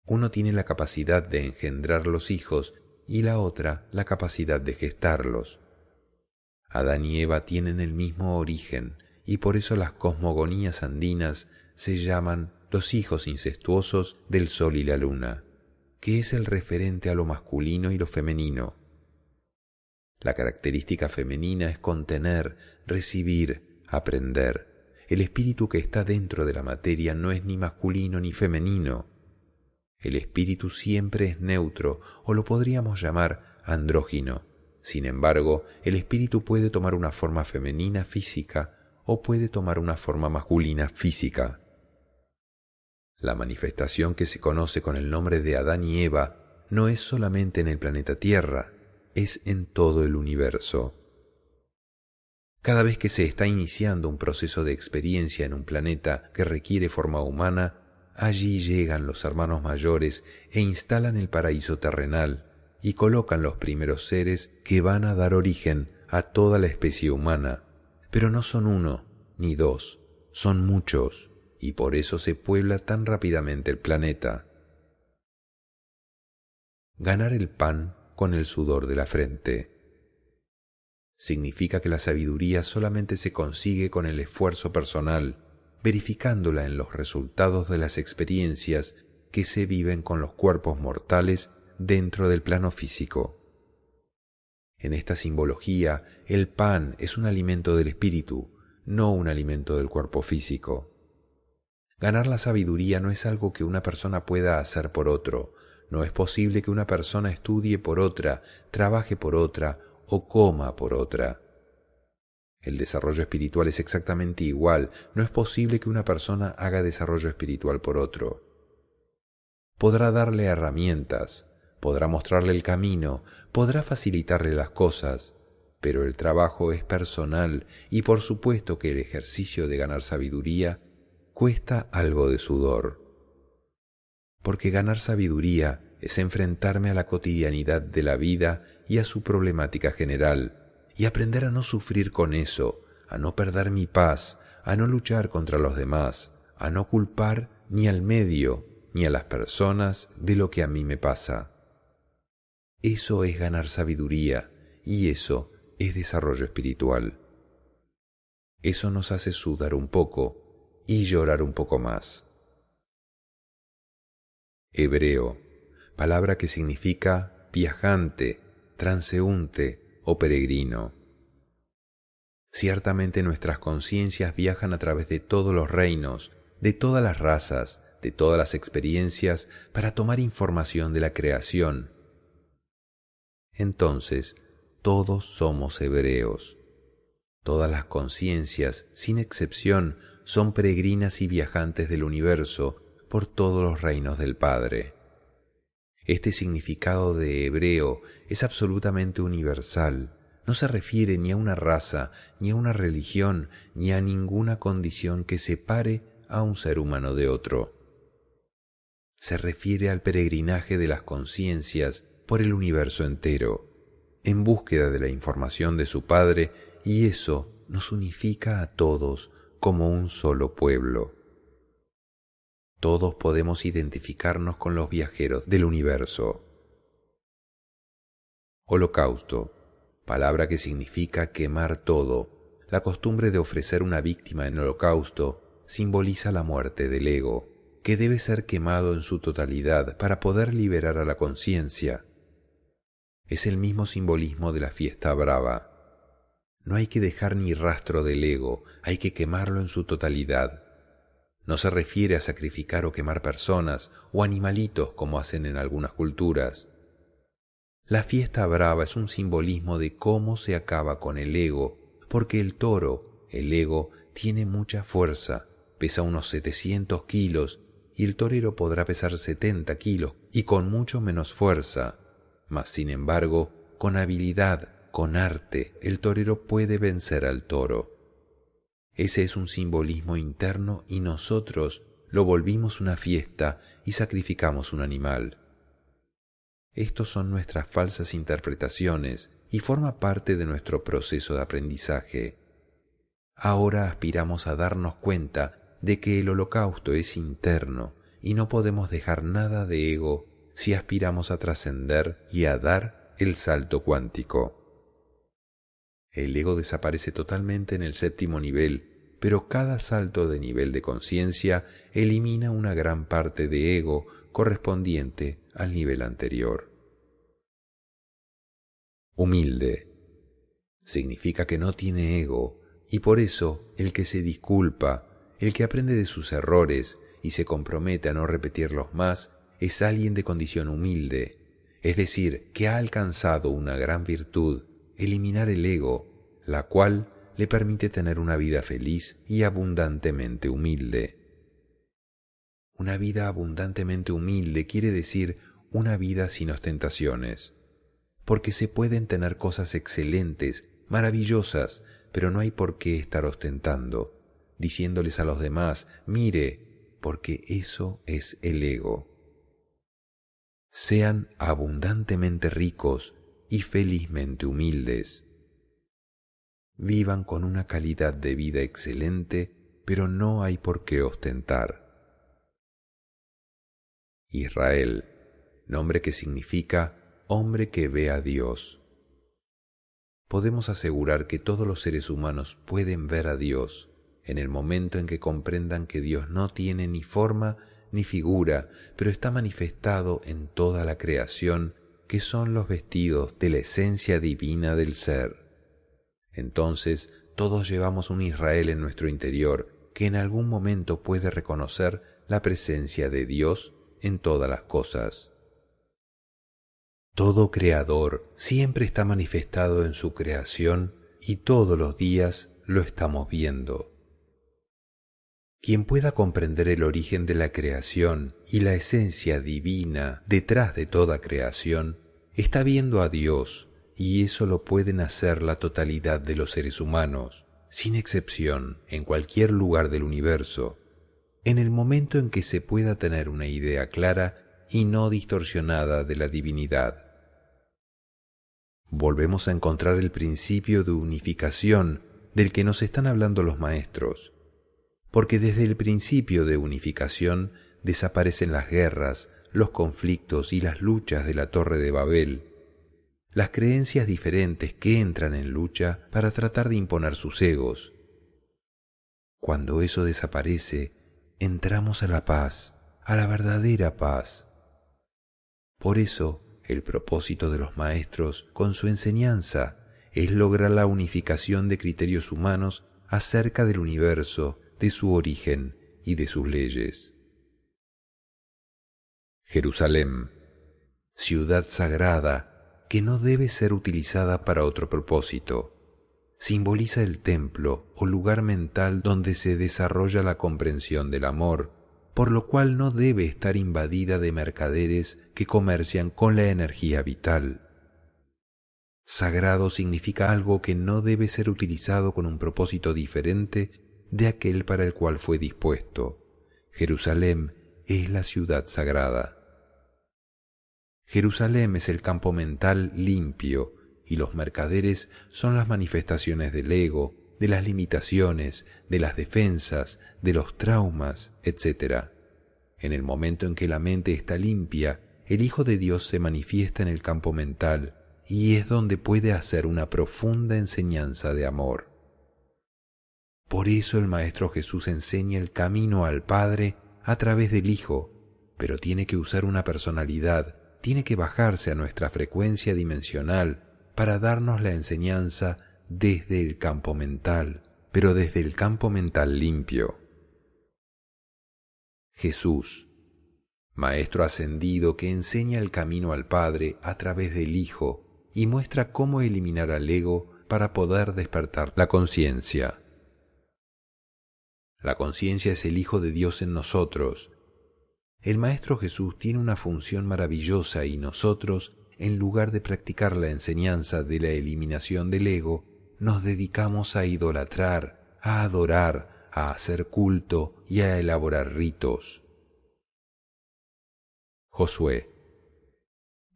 Speaker 1: Uno tiene la capacidad de engendrar los hijos y la otra la capacidad de gestarlos. Adán y Eva tienen el mismo origen y por eso las cosmogonías andinas se llaman los hijos incestuosos del sol y la luna, que es el referente a lo masculino y lo femenino. La característica femenina es contener, recibir, aprender. El espíritu que está dentro de la materia no es ni masculino ni femenino. El espíritu siempre es neutro o lo podríamos llamar andrógino. Sin embargo, el espíritu puede tomar una forma femenina física o puede tomar una forma masculina física. La manifestación que se conoce con el nombre de Adán y Eva no es solamente en el planeta Tierra, es en todo el universo. Cada vez que se está iniciando un proceso de experiencia en un planeta que requiere forma humana, allí llegan los hermanos mayores e instalan el paraíso terrenal y colocan los primeros seres que van a dar origen a toda la especie humana, pero no son uno ni dos, son muchos, y por eso se puebla tan rápidamente el planeta. Ganar el pan con el sudor de la frente. Significa que la sabiduría solamente se consigue con el esfuerzo personal, verificándola en los resultados de las experiencias que se viven con los cuerpos mortales dentro del plano físico. En esta simbología, el pan es un alimento del espíritu, no un alimento del cuerpo físico. Ganar la sabiduría no es algo que una persona pueda hacer por otro. No es posible que una persona estudie por otra, trabaje por otra o coma por otra. El desarrollo espiritual es exactamente igual. No es posible que una persona haga desarrollo espiritual por otro. Podrá darle herramientas, podrá mostrarle el camino, podrá facilitarle las cosas, pero el trabajo es personal y por supuesto que el ejercicio de ganar sabiduría cuesta algo de sudor. Porque ganar sabiduría es enfrentarme a la cotidianidad de la vida y a su problemática general, y aprender a no sufrir con eso, a no perder mi paz, a no luchar contra los demás, a no culpar ni al medio ni a las personas de lo que a mí me pasa. Eso es ganar sabiduría y eso es desarrollo espiritual. Eso nos hace sudar un poco y llorar un poco más. Hebreo, palabra que significa viajante, transeúnte o peregrino. Ciertamente nuestras conciencias viajan a través de todos los reinos, de todas las razas, de todas las experiencias para tomar información de la creación. Entonces, todos somos hebreos. Todas las conciencias, sin excepción, son peregrinas y viajantes del universo por todos los reinos del Padre. Este significado de hebreo es absolutamente universal. No se refiere ni a una raza, ni a una religión, ni a ninguna condición que separe a un ser humano de otro. Se refiere al peregrinaje de las conciencias por el universo entero, en búsqueda de la información de su Padre, y eso nos unifica a todos como un solo pueblo. Todos podemos identificarnos con los viajeros del universo. Holocausto, palabra que significa quemar todo. La costumbre de ofrecer una víctima en holocausto simboliza la muerte del ego, que debe ser quemado en su totalidad para poder liberar a la conciencia. Es el mismo simbolismo de la fiesta brava. No hay que dejar ni rastro del ego, hay que quemarlo en su totalidad. No se refiere a sacrificar o quemar personas o animalitos como hacen en algunas culturas. La fiesta brava es un simbolismo de cómo se acaba con el ego, porque el toro, el ego, tiene mucha fuerza, pesa unos 700 kilos y el torero podrá pesar 70 kilos y con mucho menos fuerza, mas sin embargo, con habilidad, con arte, el torero puede vencer al toro. Ese es un simbolismo interno y nosotros lo volvimos una fiesta y sacrificamos un animal. Estos son nuestras falsas interpretaciones y forma parte de nuestro proceso de aprendizaje. Ahora aspiramos a darnos cuenta de que el holocausto es interno y no podemos dejar nada de ego si aspiramos a trascender y a dar el salto cuántico. El ego desaparece totalmente en el 7º nivel, pero cada salto de nivel de conciencia elimina una gran parte de ego correspondiente al nivel anterior. Humilde significa que no tiene ego y por eso el que se disculpa, el que aprende de sus errores y se compromete a no repetirlos más es alguien de condición humilde, es decir, que ha alcanzado una gran virtud, eliminar el ego, la cual le permite tener una vida feliz y abundantemente humilde. Una vida abundantemente humilde quiere decir una vida sin ostentaciones, porque se pueden tener cosas excelentes, maravillosas, pero no hay por qué estar ostentando, diciéndoles a los demás, mire, porque eso es el ego. Sean abundantemente ricos y felizmente humildes. vivan con una calidad de vida excelente, pero no hay por qué ostentar. Israel, nombre que significa hombre que ve a Dios. Podemos asegurar que todos los seres humanos pueden ver a Dios en el momento en que comprendan que Dios no tiene ni forma ni figura, pero está manifestado en toda la creación, que son los vestidos de la esencia divina del ser. Entonces, todos llevamos un Israel en nuestro interior que en algún momento puede reconocer la presencia de Dios en todas las cosas. Todo creador siempre está manifestado en su creación y todos los días lo estamos viendo. Quien pueda comprender el origen de la creación y la esencia divina detrás de toda creación, está viendo a Dios, y eso lo pueden hacer la totalidad de los seres humanos, sin excepción, en cualquier lugar del universo, en el momento en que se pueda tener una idea clara y no distorsionada de la divinidad. Volvemos a encontrar el principio de unificación del que nos están hablando los maestros, porque desde el principio de unificación desaparecen las guerras, los conflictos y las luchas de la Torre de Babel, las creencias diferentes que entran en lucha para tratar de imponer sus egos. Cuando eso desaparece, entramos a la paz, a la verdadera paz. Por eso, el propósito de los maestros con su enseñanza es lograr la unificación de criterios humanos acerca del universo, de su origen y de sus leyes. Jerusalén, ciudad sagrada que no debe ser utilizada para otro propósito, simboliza el templo o lugar mental donde se desarrolla la comprensión del amor, por lo cual no debe estar invadida de mercaderes que comercian con la energía vital. Sagrado significa algo que no debe ser utilizado con un propósito diferente de aquel para el cual fue dispuesto. Jerusalén es la ciudad sagrada. Jerusalén es el campo mental limpio y los mercaderes son las manifestaciones del ego, de las limitaciones, de las defensas, de los traumas, etc. En el momento en que la mente está limpia, el Hijo de Dios se manifiesta en el campo mental y es donde puede hacer una profunda enseñanza de amor. Por eso el Maestro Jesús enseña el camino al Padre a través del Hijo, pero tiene que usar una personalidad, tiene que bajarse a nuestra frecuencia dimensional para darnos la enseñanza desde el campo mental, pero desde el campo mental limpio. Jesús, Maestro ascendido que enseña el camino al Padre a través del Hijo y muestra cómo eliminar al ego para poder despertar la conciencia. La conciencia es el Hijo de Dios en nosotros. El Maestro Jesús tiene una función maravillosa y nosotros, en lugar de practicar la enseñanza de la eliminación del ego, nos dedicamos a idolatrar, a adorar, a hacer culto y a elaborar ritos. Josué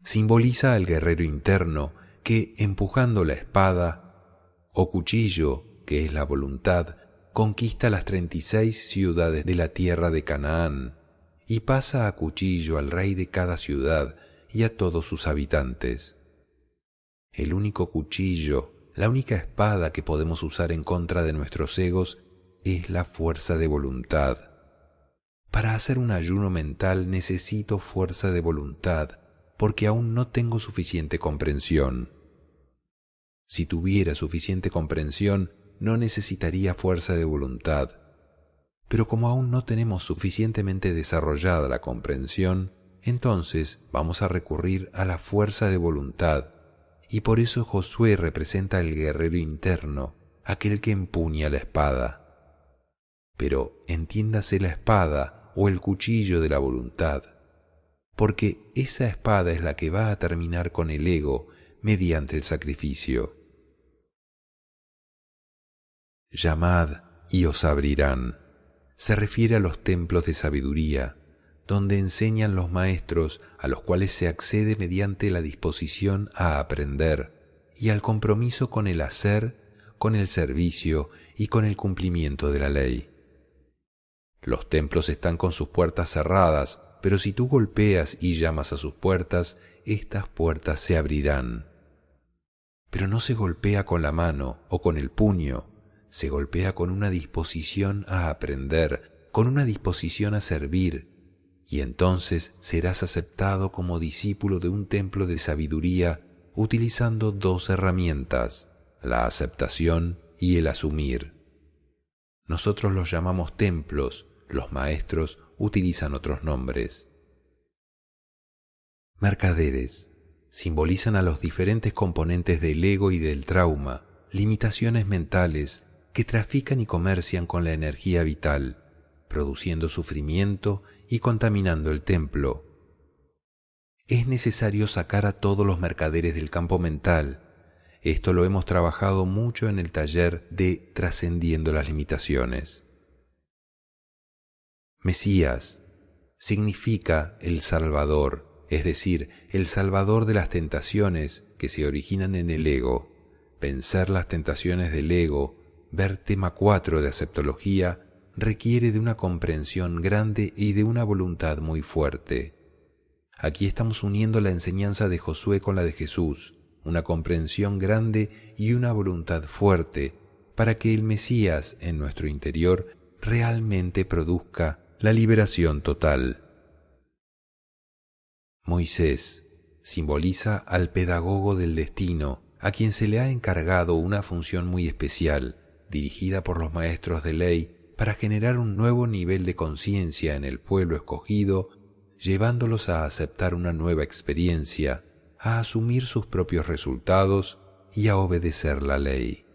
Speaker 1: simboliza al guerrero interno que, empujando la espada o cuchillo, que es la voluntad, conquista las 36 ciudades de la tierra de Canaán y pasa a cuchillo al rey de cada ciudad y a todos sus habitantes. El único cuchillo, la única espada que podemos usar en contra de nuestros egos es la fuerza de voluntad. Para hacer un ayuno mental necesito fuerza de voluntad, porque aún no tengo suficiente comprensión. Si tuviera suficiente comprensión, no necesitaría fuerza de voluntad. Pero como aún no tenemos suficientemente desarrollada la comprensión, entonces vamos a recurrir a la fuerza de voluntad, y por eso Josué representa al guerrero interno, aquel que empuña la espada. Pero entiéndase la espada o el cuchillo de la voluntad, porque esa espada es la que va a terminar con el ego mediante el sacrificio. Llamad y os abrirán. Se refiere a los templos de sabiduría, donde enseñan los maestros a los cuales se accede mediante la disposición a aprender y al compromiso con el hacer con el servicio y con el cumplimiento de la ley. Los templos están con sus puertas cerradas, pero si tú golpeas y llamas a sus puertas, estas puertas se abrirán. Pero no se golpea con la mano o con el puño, se golpea con una disposición a aprender, con una disposición a servir, y entonces serás aceptado como discípulo de un templo de sabiduría utilizando dos herramientas, la aceptación y el asumir. Nosotros los llamamos templos, los maestros utilizan otros nombres. Mercaderes simbolizan a los diferentes componentes del ego y del trauma, limitaciones mentales que trafican y comercian con la energía vital, produciendo sufrimiento y contaminando el templo. Es necesario sacar a todos los mercaderes del campo mental. Esto lo hemos trabajado mucho en el taller de Trascendiendo las Limitaciones. Mesías significa el Salvador, es decir, el Salvador de las tentaciones que se originan en el ego. Vencer las tentaciones del ego, ver tema 4 de aceptología, requiere de una comprensión grande y de una voluntad muy fuerte. Aquí estamos uniendo la enseñanza de Josué con la de Jesús, una comprensión grande y una voluntad fuerte para que el Mesías en nuestro interior realmente produzca la liberación total. Moisés simboliza al pedagogo del destino, a quien se le ha encargado una función muy especial, dirigida por los maestros de ley, para generar un nuevo nivel de conciencia en el pueblo escogido, llevándolos a aceptar una nueva experiencia, a asumir sus propios resultados y a obedecer la ley.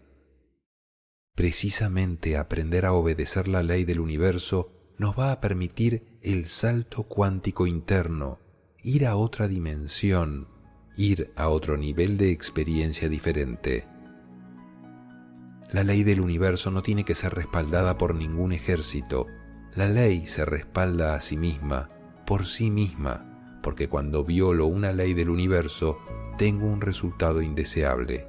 Speaker 1: Precisamente aprender a obedecer la ley del universo nos va a permitir el salto cuántico interno, ir a otra dimensión, ir a otro nivel de experiencia diferente. La ley del universo no tiene que ser respaldada por ningún ejército. La ley se respalda a sí misma, por sí misma, porque cuando violo una ley del universo, tengo un resultado indeseable.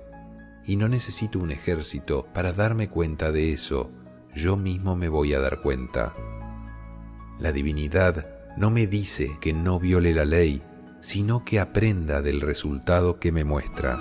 Speaker 1: Y no necesito un ejército para darme cuenta de eso, yo mismo me voy a dar cuenta. La divinidad no me dice que no viole la ley, sino que aprenda del resultado que me muestra.